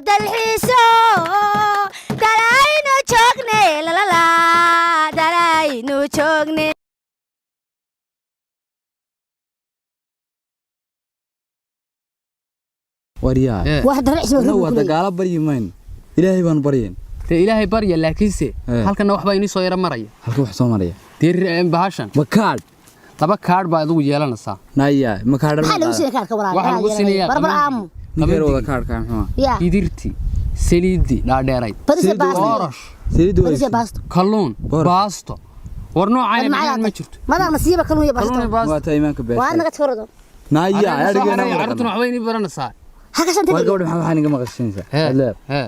dalxiiso dalaynu joogne lalala dalaynu joogne wariyaa wax dalxiis ma wada gaala baryimayn ilaahay baan bariyeen ilaahay barya laakiinse halkana waxba inii soo yara maraya halka wax soo maraya dir bahashan makaad laba kaad baa adigu yeelanaysaa naya makaad waxa lagu sii kaadka walaal waxa lagu siinayaa barbar aamu nigeer wada kaadka maxaa idirti saliidi dhaadheeray saliidi baasto kalluun baasto war noocaan ma jirto madaan nasiiba kalluun iyo baasto waa taymaanka beesha waa naga tirado naya arigana arintuna waxba inii baranaysaa haka shan war gabadh maxaa niga maqashinaysaa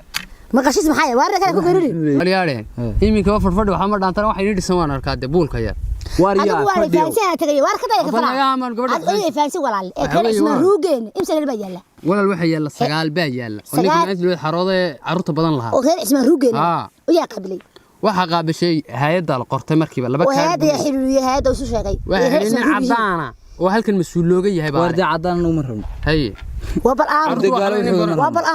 maqashis maxay waa raga ku beerili waliyaare iminka fadfadhi waxa ma dhaantana waxa inii dhisan waan arkaa de buulka yar wariyaa fadhiyo waa tagay war ka tagay fara ay faansi walaal ee kale isma ruugeen imsa laba yaala walaal waxa yaala sagaal baa yaala oo ninka mid loo xarooday carruurta badan lahaa oo kale isma ruugeen oo yaa qabilay waxa qaabishay hay'adda la qortay markiiba laba kaad hay'adda xiriiriye hay'adda soo sheegay waxa cadaana oo halkan mas'uul looga yahay baa warda cadaan uma rabno haye wabal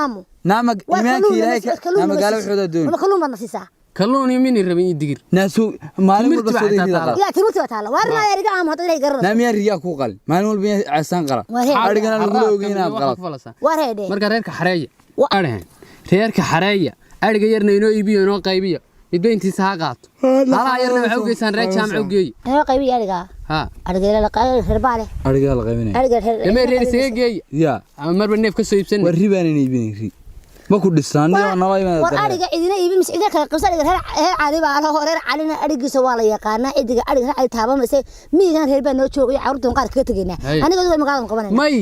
aamu naamag iimaanka ilaahay naamag gaalo wuxuu doon ma kalluun baan nasiisa kalluun yimini rabin digir naasu maalin walba soo deeyay yaa timirti waa taala warna eriga aamu hadda ilaahay garano naamiya riyaa ku qal maalin walba aasaan qala arigana lagu ogeynaa qala wareede marka reerka xareeya reerka xareeya ariga yarna inoo iibiyo inoo qaybiyo idbeyntiisa ha qaato hala yarna waxa u geysan reer jaamc u geey inoo qaybiyo ariga ariga la qaybiyo herbaale ariga la qaybinay ariga reer isaga geey ya marba neef ka soo iibsan war ribaan iibinay ri ma ku dhisaan iyo nabay war ariga idina iibin misciida kala qabsan ariga reer caadi baa la horeer calina arigiisa waa la yaqaana idiga ariga ay taabamaysa miigan reer baa noo joogay carruurta qaar kaga tageena aniga way magaalada qabanayna may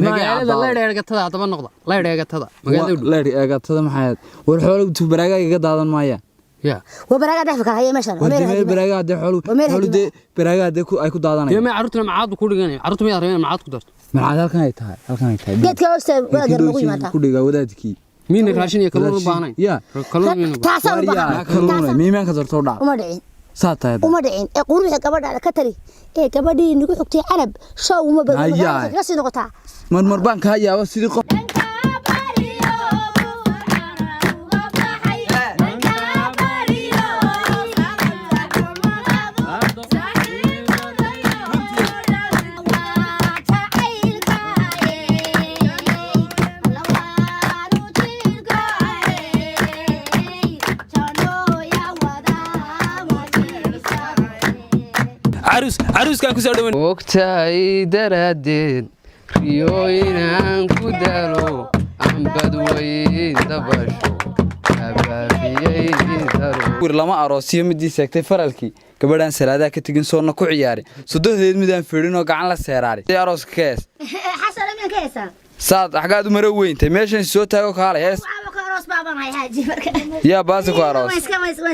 magaalada la dheegatada daba noqda la dheegatada magaalada la dheegatada maxay war xoolo baraaga iga daadan maaya ya وبراجع ده فكر هي ماشان وميل براجع ده حلو ده براجع ده أي كود عضانة يوم عرفتنا معاد كل جاني عرفتنا يا رجال معاد كدرت معاد هالكن هيتها جت كوست ولا نقول ماذا كل جودات كي مين الراشين يكلون ربعنا يا كلون مين كلون مين كذا تطلع وما دعين ساعة وما دعين يقولوا هيك كبر على كتري إيه كبدي نقول حكتي عرب شو وما بقول ناس نقطع من مربان كهيا وسيدي عروس كان كسر دوين وقتي درادين ريوين كدارو عم بدوي دبشو أبابي درو لما أروسي مدي سكتي فرالكي gabadhan salaada ka tagin soo na ku ciyaari sudadeed midaan fiirin oo gacan la seeraari aroos kees xasan ma keesa saad xagaad maro weynta meeshan soo taago kaalay hees aroos baaban hay haaji marka ya baas ku aroos ma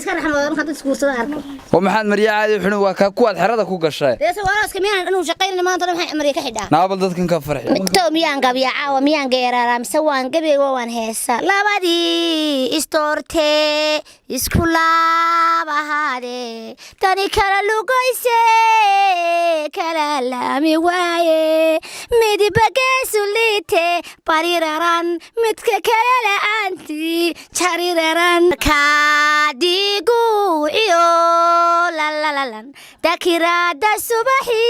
iska raxmado marka isku soo arko oo maxaad mariya caadi xunu waa ka kuwad xirada ku gashay deeso aroos kamiyaan inuu shaqeyn maanta waxay mariya ka xidhaa naabal dadkan ka farxi migto miyaan gabiya caawa miyaan geeraara mise waan gabeego waan heesa labadii istorte isku laabahade tani kala lugoyse kala laami waaye midba geesulite pariraran midka kala la'aanti jariraran kaadigu iyo lalalalan dakirada subaxi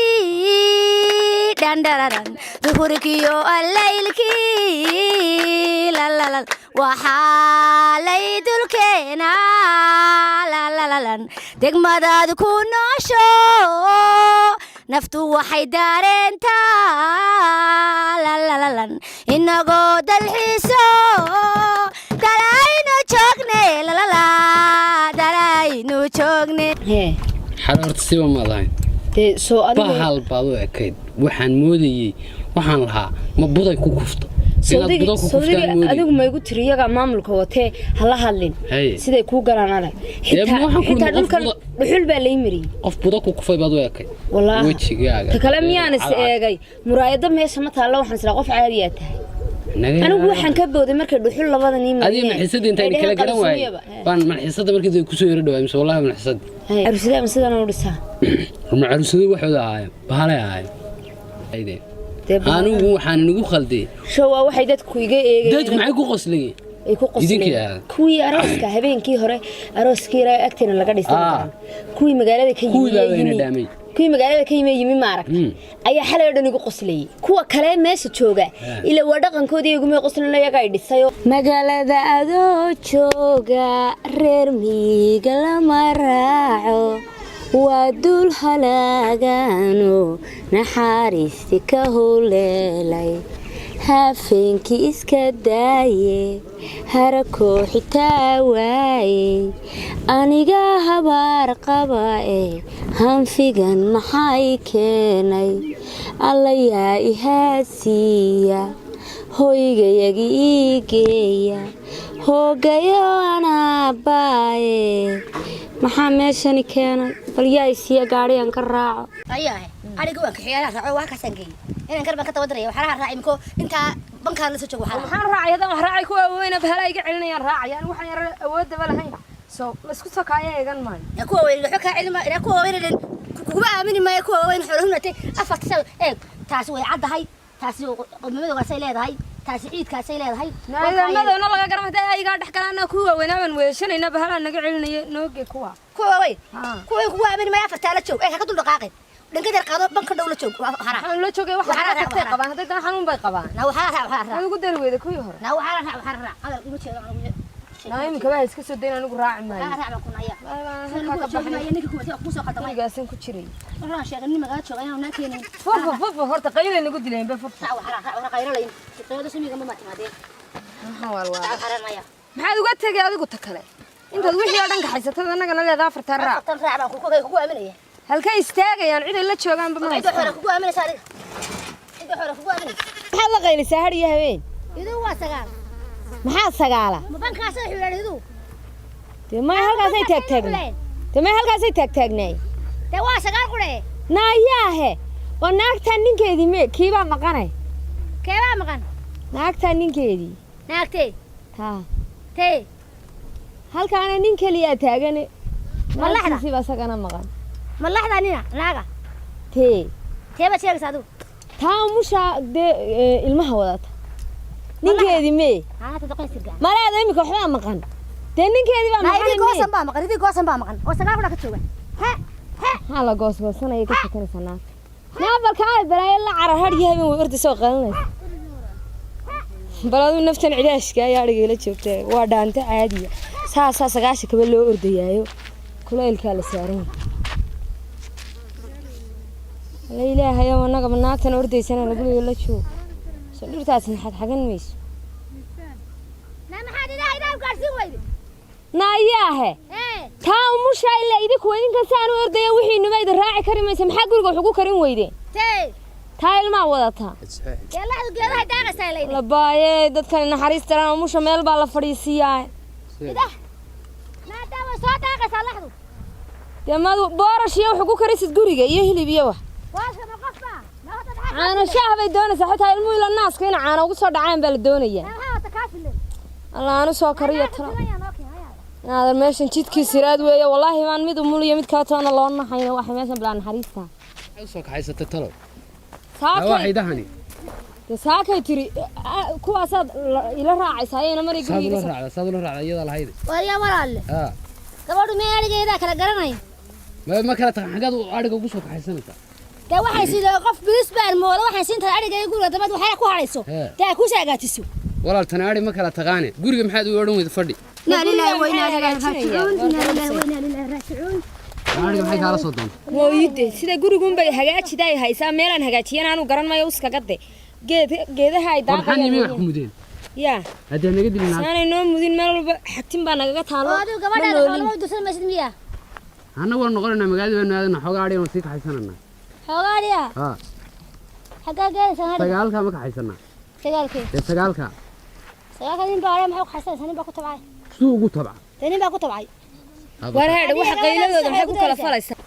dandararan duhurkiyo allaylki lalalal waxaalay dulkeena lalalalan degmadaad ku noosho naftu waxay daareentaa lalalalan inagoo dalxiiso dalaynu joogne lalala dalaynu joogne xaraarta siba madayn soo adiga bahal baad u ekayd waxaan moodayay waxaan lahaa ma buday ku kufto adigu ma igu tiri iyaga maamulka watee hala hadlin siday kuu galaan adag xitaa dhulkan dhuxul baa lay mariyey qof buda ku kufay baad u ekayd wejigaaga ta kale miyaan is eegay muraayada meesha ma taalla waxaan isla qof caadi ah tahay anigu waxaan ka booday markay dhuxul labadan ii mariyeen adiga maxisada intaan kala garan waayay baan maxisada markii ku soo yara dhawaay mise wallahi maxisada arusada ma sidan u dhisaa ma arusada waxooda ahaayeen bahalay ahaayeen anigu waxaan nagu khalday show waxay dadku iga eegay dadku maxay ku qoslayeen ay ku qosleen kuwii arooska habeenkii hore arooskii raa agteena laga dhisay kuwii magaalada ka yimid kuwii magaalada ka yimid ma arag ayaa xalay dhan igu qoslay kuwa kale meesha jooga ila waa dhaqankoodii igu ma qoslan laga dhisayo magaalada adoo jooga reer miyiga lama raaco waa dul halaagano naxariisti ka huleelay habeenkii iska daaye harako xitaa waaye aniga habaar qaba hanfigan maxay keenay alla yaa ihaasiya hoygayagi iigeeya hoogayo anaabbaaye maxaa meeshani keenay bal yaa isiya gaadhiyan ka raaco ayahe aniga waan kaxiyana raaco waa ka sangeey inaan karban ka tawadaraya waxaa raacay imko inta bankaan la soo joogo waxaan raacay hadan wax raacay kuwa weyn bahala iga celinayaan raacayaan waxaan yar awood daba lahayn soo la isku soo kaayeegan maan ya kuwa weyn waxa ka cilma ina kuwa weyn kuwa aamini ma kuwa weyn xulunatay afarta taasi way cadahay taasi qodmada waasay leedahay taasi ciidkaasay leedahay naadamada laga garamada ayaga dhaxkalaana kuwa weynaaban weeshanayna bahala naga celinaya nooge kuwa weyn kuwa aamini ma afarta la joog ka dul dhaqaaqay dhanka yar qaado banka dhow la joog waxaan la joogay waxa ka qabaan haday dan xanuun bay qabaan na waxa ugu dari weeday kuwii hore na waxa hadal ugu jeedo naayim kaba iska soo deyn anigu raaci maayo raaci ku naya ka baxay ninka ku soo qaldamay gaasan ku jiray waxaan sheegay nin magaalo joogay inuu keenay fuf horta qayl nagu dileen ba fuf waxa qayraleen qeydo simiga ma timaadeen walaa maxaad uga tagay adigu ta kale intaad wixii oo dhan ka haysatay anagana leedahay afartan raac baan ku aaminaya halka istaagayaan cid la joogaan ba ma haysto xore ku aaminaysa adiga cid xore ku aaminaysa maxaad la qaylisaa har iyo habeen iduu waa sagaal maxaa sagaala ma bankaas ay xularidu ma halkaasay taagtaagnay de waa sagaal qure naayaahe oo naagtan ninkeedii me kiibaa maqanay keebaa maqan naagtan ninkeedii naagtee tee halkaana nin keliya taagan malaxda ba sagana maqan malaxda nina naaga tee ba sheegaysaa adigu taa musha de ilmaha wadata ninkeedii me malaada imika waxbaa maqan dee ninkeedii baa maqan idii goosan baa maqan oo sagaal qura ka jooga maxaa la goosgoosanaya ka shekanaysa naabalka ay balaayo la carar har iyo habeen way orda soo qalanaysa baladu naftan cidaashka ayaa dhigayla joogta waa dhaanta caadiya saasaa sagaasha kaba loo ordayaayo kulaylkaa la saaran la ilaahay oo anaga naagtan ordaysana laguleeyo la joog soo dhirtaasna xadxagan mayso maxaad ilaahay dhaaf gaarsiin weyday naayaahe taa umusha ilaa idinku idinka saan u ordaya wixii numayda raaci kari maysa maxaa guriga wax ugu karin weydeen taa ilmaa wadataa geelaha geelaha daaqaysaa leeyahay la baaye dadkan naxariis daran umusha meel baa la fadhiisiyaa maadaama soo daaqaysaa laxdu demadu boorash iyo wax ugu karisid guriga iyo hilib iyo wax caano shaah bay doonaysaa xitaa ilmuhu ila naaska in caano ugu soo dhacaan baa la doonayaa allaanu soo kariyo talo naadan meeshan jidkii siraad weeye wallaahi maan mid umul iyo mid kala toona loo naxayna waxay meeshan bilaa naxariista soo kaxaysatay talo saakay dahani saakay tiri kuwaasaad ila raacaysaa ayayna maray guriga saad ula raacda iyada lahayd wariya walaalle gabadhu mee arigeeda kala garanay ma kala tahay xagaad ariga ugu soo kaxaysanaysaa dee waxay sidoo qof bilis baan moodo waxay siintaa ariga guriga dabad waxay ku harayso dee ku saagaatiso walaal tan ari ma kala taqaane guriga maxaad u odhan weyday fadhi لا لا وين لا راجعون ariga maxay kala soo doontaa mooyide sida gurigun bay hagaajiday haysaa meelan hagaajiyeen aanu garan maayo uska gade geedaha ay daaqayaan waxaan wax ku mudeen ya hadda naga dilina saanay noo mudin meel walba xagtin baa nagaga taalo adigu gabadha xoolo u dusan meesha miya ana war noqonayna magaalada baan aadana xogaa ariga ma sii kaxaysanana xogaa ariga xagaa geedaha sagaalka ma kaxaysana sagaalkii sagaalka nin baa maxay ku xasan nin baa ku tabay suu ugu tabay nin baa ku tabay wareer waxa qayladooda maxay ku kala falaysaa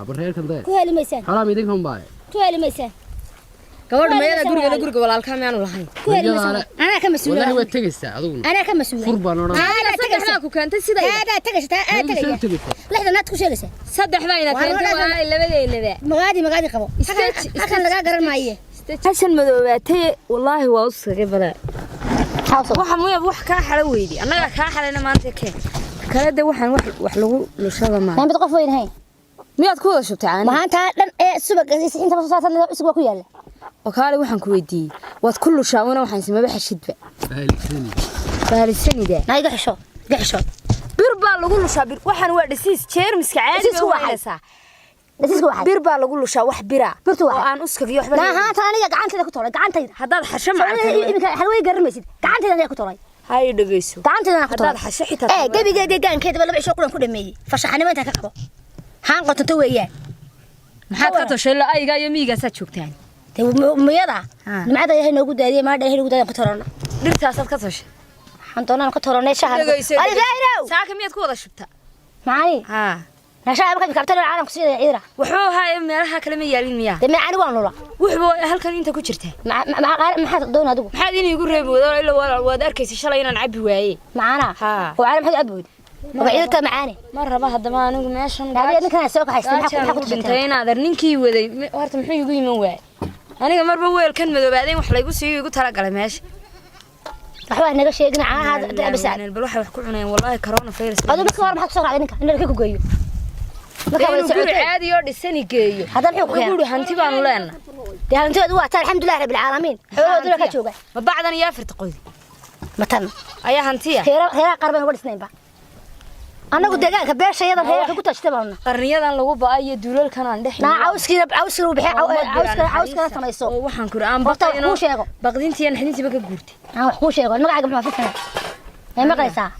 abareer kan day ku helimaysan xalaam idinkan baa ku helimaysan gabadh meeyada guriga walaalka ma aanu lahayn ku helimaysan ana ka mas'uul wallahi waa tagaysaa adigu ana ka mas'uul furban oo ana tagaysaa ku keentay sida ana tagaysaa lixdan aad ku sheegaysaa saddexda ina keentay waa labadeynaba magaadi qabo halkan laga garan maayo حسن مدوباتي والله واوسخ بلا xawso waxa mooya wax ka xala weydi annaga ka xalayna maanta keen kala de waxaan wax lagu lushada ma mid qof weyn hayn miyaad ku wada shubtay aan maanta dhan ee subaga inta soo saartay isku ku yaala oo kale waxaan ku weydiiyay waad ku lushaawna waxaan samaba xashidba baalisanida nayga xisho gaxisho bir baa lagu lushaa bir waxaan waa dhisiis jeermiska caadi waa haysaa dhisiisku waxa bir baa lagu lushaa wax bira birtu waxa aan uskagiyo waxba la haanta aniga gacantayda ku tolay gacantayda hadaad xasho macalka imika halway garmaysid gacantayda ku tolay hay dhageyso gacantayda ku tolay hadaad xasho xitaa gabiga deegaankeeda laba isho kulan ku dhameeyay fashaxanimo inta ka qabo haan qotonto weeyaan maxaad ka toshay la ayga iyo miiga sa joogtaan miyada nimcada yahay noogu daadiyay ma dhahay noogu daadiyay ku tolana dhirtaasaad ka toshay waxaan doonaan ku tolanay shaha ay gaayrow saaka miyaad ku wada shubta maani ha nashaa marka kabtan caalamka sida ciidra wuxuu haay meelaha kale ma yaalin miyaa de maani waan nula wuxuu halkan inta ku jirta maxaad doonaa adigu maxaad inay igu reebo ilaa waad arkaysa shalay inaan cabi waaye maana oo caalam maxaad cabi magaciidta macaani mar raba hadaba anigu meeshan daadiyay ninkan soo ka haystay maxaa ku dhintay inaad ninkii waday horta muxuu igu iman waay aniga marba weelkan madoobaadeen wax laygu siiyo igu tala galay meesha waxba naga sheegna caanaha bisaan bal waxa wax ku cuneen wallahi corona virus adu marka war maxaad soo raacday ninka inuu ku geeyo marka way socotay caadi oo dhisani geeyo hadan wuxuu ku guri hanti baan leena de hantidu waa taan alxamdulillah rabbil alamin xooloodu ka jooga ma bacdan iyo afarta qoys matan ayaa hantiya heera qarban uga dhisnaynba anagu deegaanka beeshayada heerka ku tashtay baan qarniyadan lagu baa iyo duulalkan aan dhex cawskiina u bixi cawska samayso oo waxaan ku raan baqayno baqdintii aan xidintiiba ka guurtay aan wax ku sheego magacaaga ma fikirnaa ay maqlaysaa